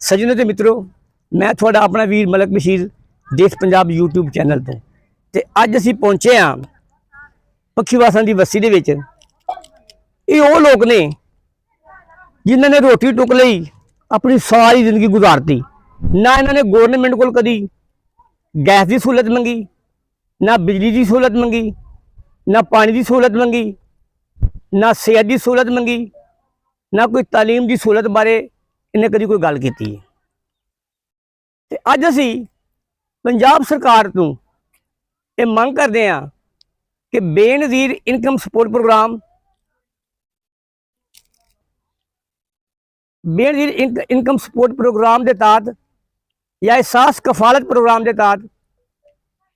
सजनों ते मित्रों, मैं थोड़ा अपना वीर मलक बशीर देश पंजाब यूट्यूब चैनल तो ते अज असीं पहुंचे हाँ पखीवासां दी बस्ती दे विच। ये वो लोग ने जिन्होंने रोटी टुक लई अपनी सारी जिंदगी गुजारती। ना इन्होंने गौरनमेंट को कदी गैस की सहूलत मंगी, ना बिजली की सहूलत मंगी, ना पानी की सहूलत मंगी, ना सेहत की सहूलत मंगी, ना कोई तालीम की सहूलत बारे इन्हें कभी कोई गल की। अज असी पंजाब सरकार तो ये मंग करते हैं कि Benazir income support programme, Benazir income support programme के तहत या एहसास कफालत प्रोग्राम के तहत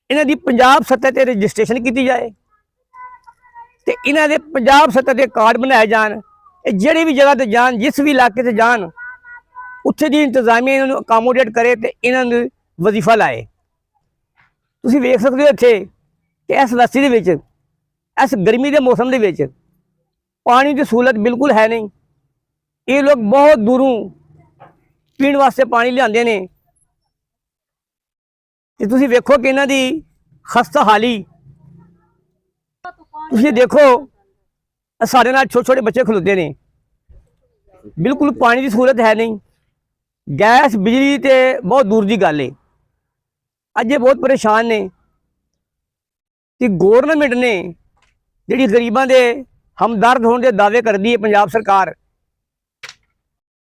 इन्हां दी पंजाब सतह ते रजिस्ट्रेशन की जाए तो इन्हां दे पंजाब सतह ते कार्ड बनाए जान। जिहड़ी भी जगह ते जान, जिस भी इलाके से जान, उत्थे दी इंतजामिया इन्हां अकामोडेट करे तो इन्हां नूं वजीफा लाए। तुसीं वेख सकते हो इत्थे कि इस बस्ती दे विच इस गर्मी के मौसम के विच पानी की सहूलत बिल्कुल है नहीं। ये लोग बहुत दूरों पीने वास्ते पानी लियाते हैं। तो तुसीं वेखो कि इन्हां दी खस्ता हाली, तुसीं देखो सारे नाल छोटे छोटे बच्चे खलोते हैं। बिल्कुल पानी की सहूलत है नहीं, गैस बिजली तो बहुत दूर की गल है। अज ये बहुत परेशान ने कि गौरनमेंट ने जिहड़ी गरीबां दे हमदर्द होने के दावे करती है पंजाब सरकार,